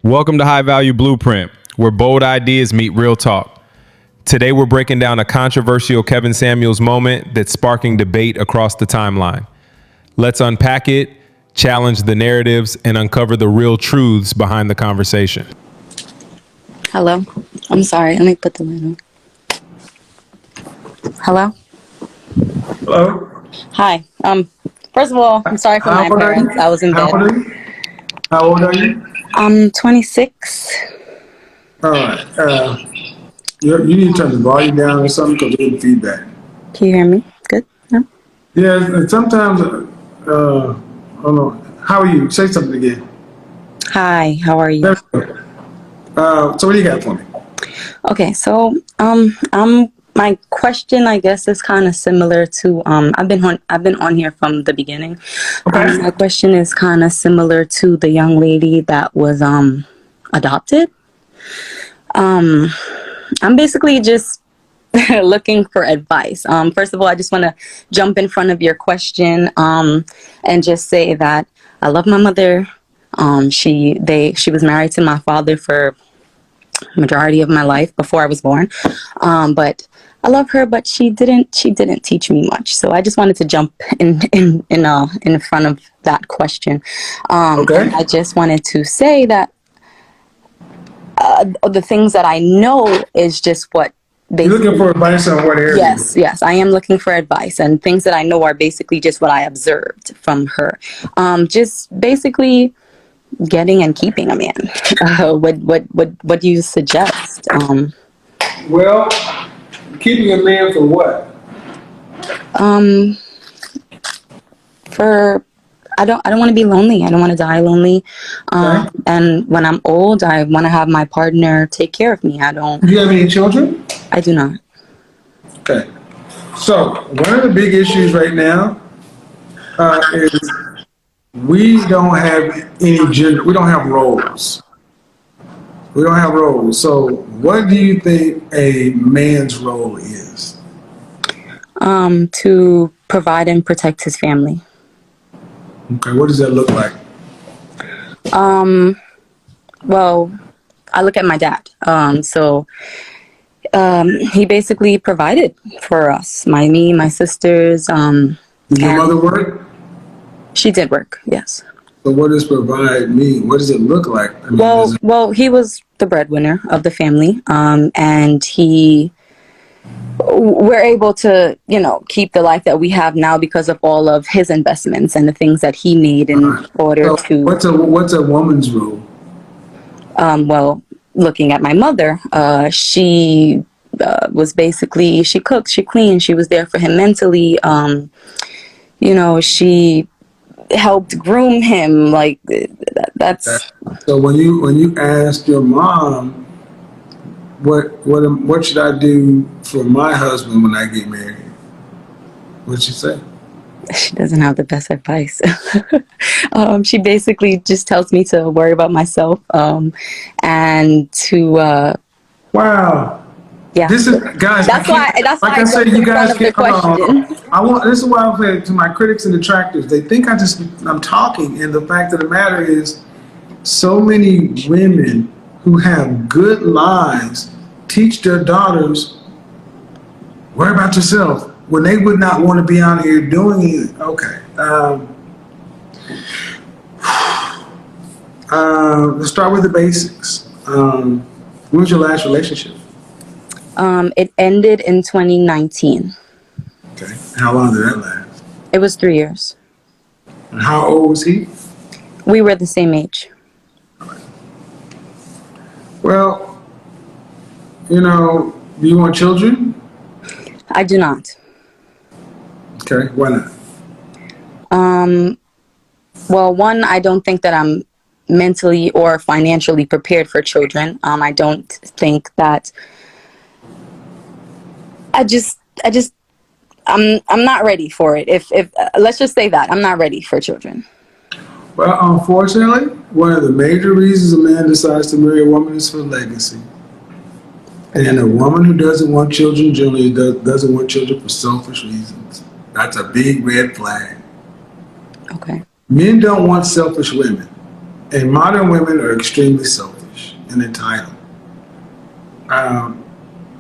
Welcome to High Value Blueprint, where bold ideas meet real talk. Today, we're breaking down a controversial Kevin Samuels moment that's sparking debate across the timeline. Let's unpack it, challenge the narratives, and uncover the real truths behind the conversation. Hello? I'm sorry. Let me put the lid on. Hello? Hello. Hi. First of all, I'm sorry for How my old are appearance. you? I was in How bed. old are you? How old are you? I'm 26. All right. You need to turn the volume down or something because we're getting feedback. Can you hear me? Good? No? Yeah, and sometimes, I don't know. How are you? Say something again. Hi, how are you? There we go. So what do you got for me? Okay, so my question I guess is kind of similar to I've been on here from the beginning. Okay. My question is kind of similar to the young lady that was adopted. I'm basically just looking for advice. First of all, I just want to jump in front of your question and just say that I love my mother. She was married to my father for majority of my life before I was born. But I love her, but she didn't teach me much. So I just wanted to jump in front of that question. Okay. And I just wanted to say that the things that I know is just what You're looking for advice on what area? Yes, I am looking for advice, and things that I know are basically just what I observed from her. Just basically getting and keeping a man. What do you suggest? Well, keeping a man for what? Um, for I don't want to be lonely. I don't want to die lonely. Okay. And when I'm old, I want to have my partner take care of me. Do you have any children? I do not. Okay. So one of the big issues right now is we don't have any gender. We don't have roles. We don't have roles. So what do you think a man's role is? To provide and protect his family. Okay, what does that look like? Well, I look at my dad. He basically provided for us, my sisters. Does your And mother work? she did work, yes. So what does provide mean? What does it look like? I mean, does it, Well, he was the breadwinner of the family, and we're able to, keep the life that we have now because of all of his investments and the things that he made in order so to, what's a woman's role? well, looking at my mother, she was basically, she cooked, she cleaned, she was there for him mentally. She helped groom him. Like that's So when you ask your mom, what should I do for my husband when I get married? What'd she say? she doesn't have the best advice. She basically just tells me to worry about myself and to Wow. yeah. This is guys. I can't. That's Like why I I said, jumped you in front guys of the can't. Hold on. question. I want. This is why I'm saying to my critics and detractors. They think I'm talking, and the fact of the matter is, so many women who have good lives teach their daughters, worry about yourself when they would not want to be out here doing it. Okay. Let's start with the basics. When was your last relationship? It ended in 2019. Okay. How long did that last? It was 3 years. And how old was he? We were the same age. Well, do you want children? I do not. Okay, why not? Well, one, I don't think that I'm mentally or financially prepared for children. I don't think that I just I'm not ready for it. If let's just say that I'm not ready for children. Well, unfortunately, one of the major reasons a man decides to marry a woman is for legacy. And a woman who doesn't want children generally doesn't want children for selfish reasons. That's a big red flag. Okay. Men don't want selfish women. And modern women are extremely selfish and entitled.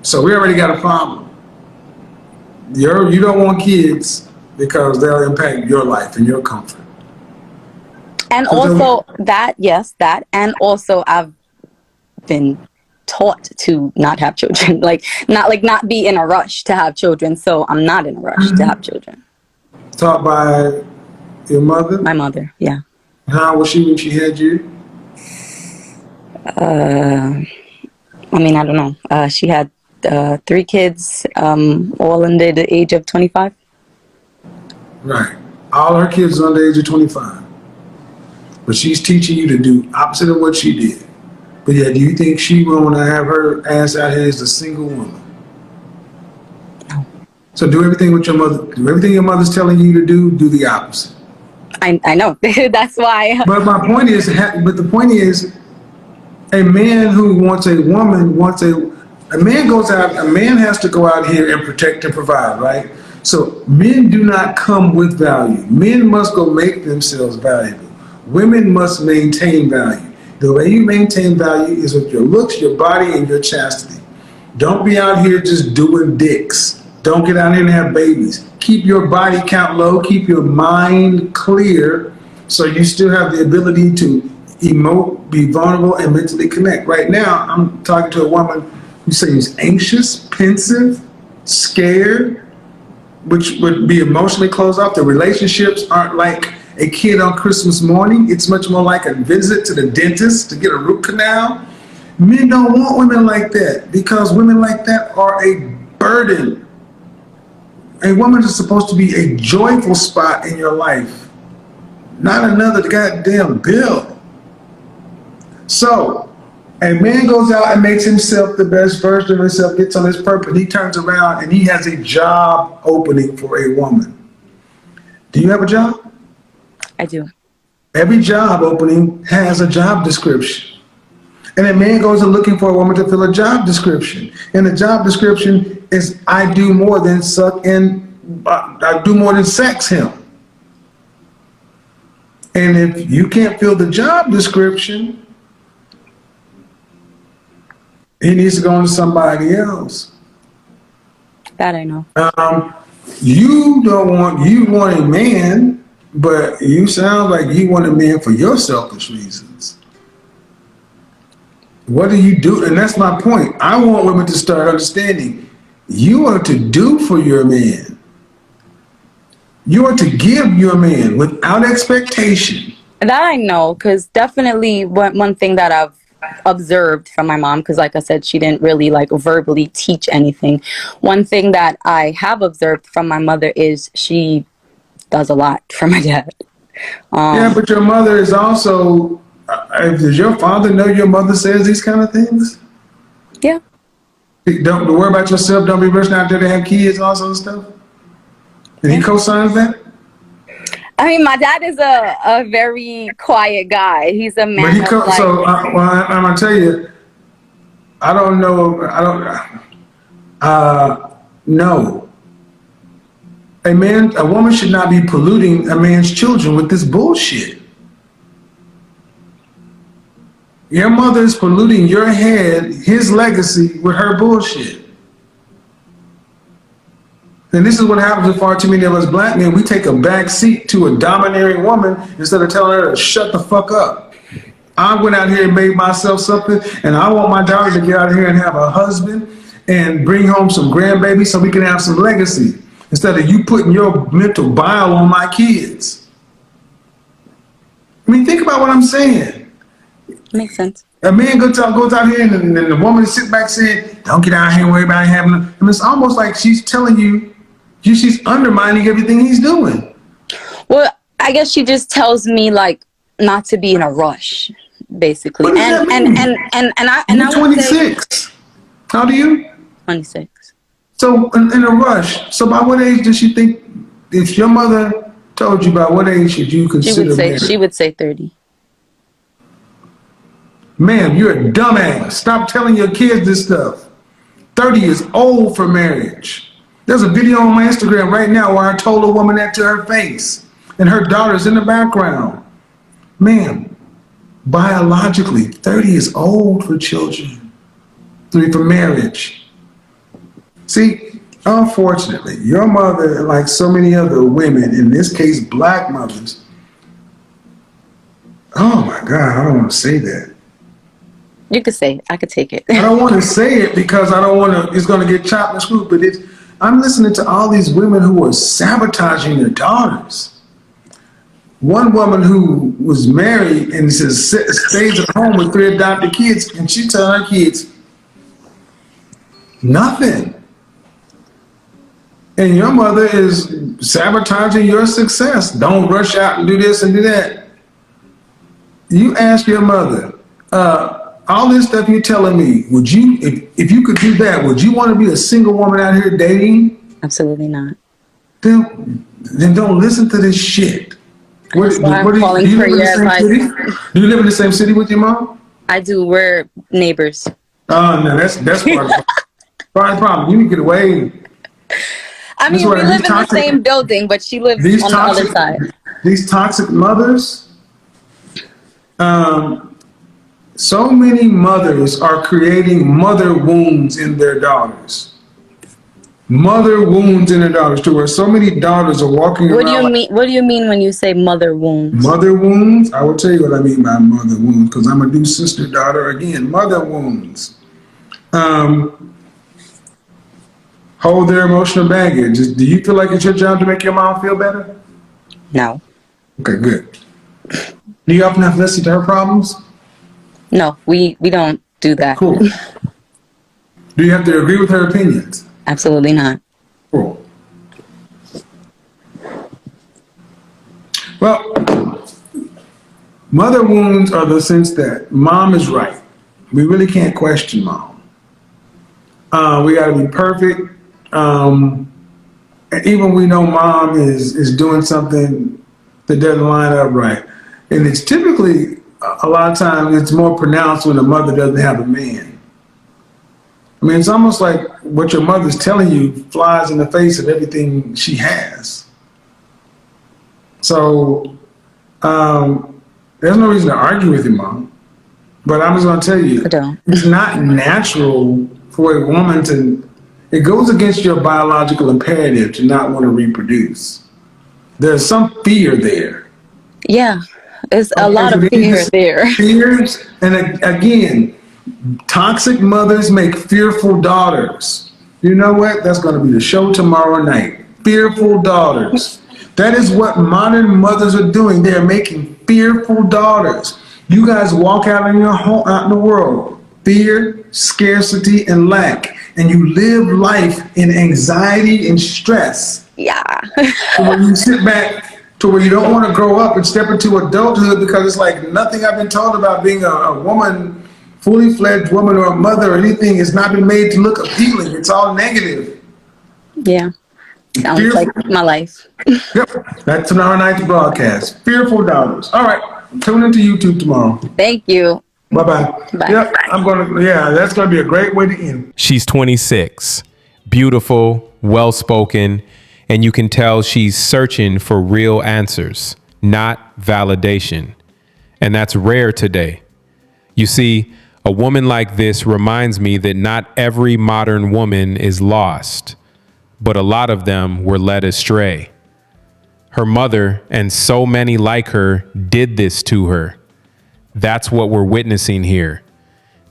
So we already got a problem. You don't want kids because they'll impact your life and your comfort. And also that, yes, that, and also I've been taught to not have children, not be in a rush to have children. So I'm not in a rush to have children. Taught by your mother? My mother, yeah. How was she when she had you? I don't know. She had 3 kids, all under the age of 25. Right. All her kids are under the age of 25. But she's teaching you to do opposite of what she did. But yeah, do you think she will want to have her ass out here as a single woman? No. So do everything with your mother. Do everything your mother's telling you to do. Do the opposite. I know. That's why. But the point is, a man who wants a woman a man has to go out here and protect and provide, right? So men do not come with value. Men must go make themselves valuable. Women must maintain value. The way you maintain value is with your looks, your body, and your chastity. Don't be out here just doing dicks. Don't get out here and have babies. Keep your body count low. Keep your mind clear so you still have the ability to emote, be vulnerable, and mentally connect. Right now, I'm talking to a woman who seems anxious, pensive, scared, which would be emotionally closed off. The relationships aren't like a kid on Christmas morning. It's much more like a visit to the dentist to get a root canal. Men don't want women like that because women like that are a burden. A woman is supposed to be a joyful spot in your life, not another goddamn bill. So, a man goes out and makes himself the best version of himself, gets on his purpose, he turns around and he has a job opening for a woman. Do you have a job? I do. Every job opening has a job description. And a man goes and looking for a woman to fill a job description. And the job description is, I do more than I do more than sex him. And if you can't fill the job description, he needs to go on to somebody else. That I know. You want a man, but you sound like you want a man for your selfish reasons. What do you do? And that's my point. I want women to start understanding you are to do for your man. You are to give your man without expectation. That I know, because definitely one thing that I've observed from my mom, because like I said, she didn't really verbally teach anything. One thing that I have observed from my mother is she does a lot for my dad. Yeah, but your mother is also, does your father know your mother says these kind of things? Yeah. Don't worry about yourself, don't be rushing out there to have kids and all sorts of stuff? And he co-signs that? I mean, my dad is a very quiet guy. He's a man I'm gonna tell you, no. A woman should not be polluting a man's children with this bullshit. Your mother is polluting your head, his legacy, with her bullshit. And this is what happens with far too many of us black men. We take a back seat to a domineering woman instead of telling her to shut the fuck up. I went out here and made myself something, and I want my daughter to get out here and have a husband and bring home some grandbabies so we can have some legacy, instead of you putting your mental bile on my kids. I mean, think about what I'm saying. Makes sense. A man goes out here and the woman sits back saying, don't get out here and worry about having I mean, it's almost like she's telling you, she's undermining everything he's doing. Well, I guess she just tells me not to be in a rush, basically. What does that mean? And You're 26. How old are you? 26. So in a rush. So by what age does she think, if your mother told you, by what age should you consider marriage? She would say 30. Ma'am, you're a dumbass. Stop telling your kids this stuff. 30 is old for marriage. There's a video on my Instagram right now where I told a woman that to her face, and her daughter's in the background. Ma'am, Biologically, 30 is old for children, for marriage. See, unfortunately, your mother, like so many other women, in this case, black mothers, oh my God, I don't want to say that. You could say it. I could take it. I don't want to say it because I don't want to, it's going to get chopped and screwed, but I'm listening to all these women who are sabotaging their daughters. One woman who was married and says stays at home with 3 adopted kids, and she telling her kids nothing. And your mother is sabotaging your success. Don't rush out and do this and do that. You ask your mother, all this stuff you're telling me, would you, if you could do that, would you want to be a single woman out here dating? Absolutely not. Then don't listen to this shit. That's why I'm calling for your advice. Do you live in the same city with your mom? I do. We're neighbors. Oh, no, that's part of the problem. You need to get away. I mean, we live in the same building, but she lives on the other side. These toxic mothers, so many mothers are creating mother wounds in their daughters. Mother wounds in their daughters, to where so many daughters are walking around. What do you mean when you say mother wounds? Mother wounds? I will tell you what I mean by mother wounds, because I'm going to do sister, daughter again. Mother wounds. Hold their emotional baggage. Do you feel like it's your job to make your mom feel better? No. Okay, good. Do you often have to listen to her problems? No, we don't do that. Cool. Do you have to agree with her opinions? Absolutely not. Cool. Well, mother wounds are the sense that mom is right. We really can't question mom. We got to be perfect. And even we know mom is doing something that doesn't line up right. And it's typically, a lot of times, it's more pronounced when a mother doesn't have a man. I mean, it's almost like what your mother's telling you flies in the face of everything she has. So there's no reason to argue with your mom. But I'm just going to tell you, it's not natural for a woman to, it goes against your biological imperative to not want to reproduce. There's some fear there. Yeah, there's a lot of fear there. Fears, and again, toxic mothers make fearful daughters. You know what? That's going to be the show tomorrow night. Fearful daughters. That is what modern mothers are doing. They're making fearful daughters. You guys walk out in your home, out in the world, fear, scarcity, and lack, and you live life in anxiety and stress. Yeah. So when you sit back to where you don't want to grow up and step into adulthood, because it's like nothing I've been told about being a woman, fully fledged woman or a mother or anything has not been made to look appealing. It's all negative. Yeah. Sounds like my life. Yep. That's tomorrow night's broadcast. Fearful daughters. All right. Tune into YouTube tomorrow. Thank you. Bye-bye. Bye. Yep. That's going to be a great way to end. She's 26, beautiful, well-spoken, and you can tell she's searching for real answers, not validation. And that's rare today. You see, a woman like this reminds me that not every modern woman is lost, but a lot of them were led astray. Her mother and so many like her did this to her. That's what we're witnessing here.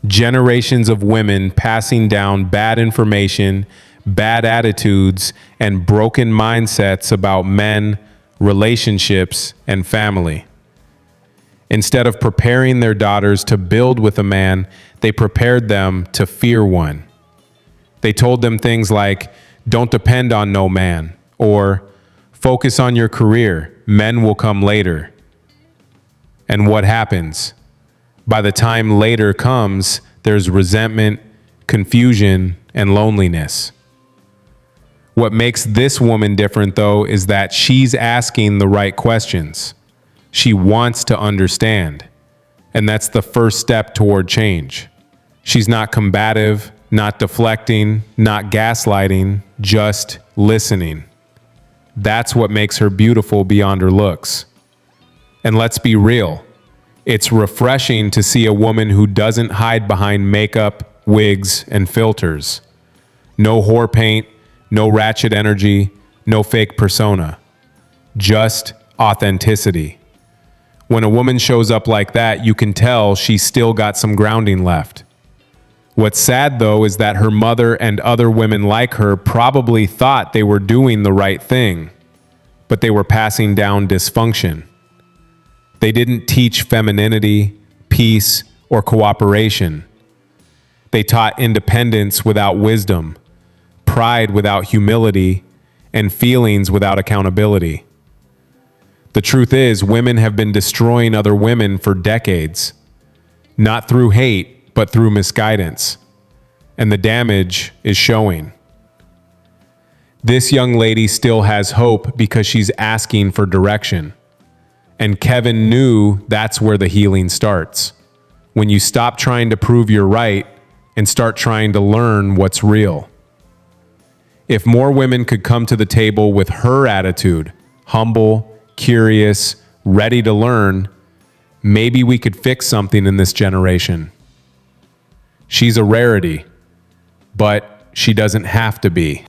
Generations of women passing down bad information, bad attitudes, and broken mindsets about men, relationships, and family. Instead of preparing their daughters to build with a man, they prepared them to fear one. They told them things like, "Don't depend on no man," or "Focus on your career, men will come later." And what happens? By the time later comes, there's resentment, confusion, and loneliness. What makes this woman different, though, is that she's asking the right questions. She wants to understand. And that's the first step toward change. She's not combative, not deflecting, not gaslighting, just listening. That's what makes her beautiful beyond her looks. And let's be real. It's refreshing to see a woman who doesn't hide behind makeup, wigs, and filters. No whore paint, no ratchet energy, no fake persona. Just authenticity. When a woman shows up like that, you can tell she's still got some grounding left. What's sad, though, is that her mother and other women like her probably thought they were doing the right thing, but they were passing down dysfunction. They didn't teach femininity, peace, or cooperation. They taught independence without wisdom, pride without humility, and feelings without accountability. The truth is, women have been destroying other women for decades, not through hate, but through misguidance. And the damage is showing. This young lady still has hope because she's asking for direction. And Kevin knew that's where the healing starts. When you stop trying to prove you're right and start trying to learn what's real. If more women could come to the table with her attitude, humble, curious, ready to learn, maybe we could fix something in this generation. She's a rarity, but she doesn't have to be.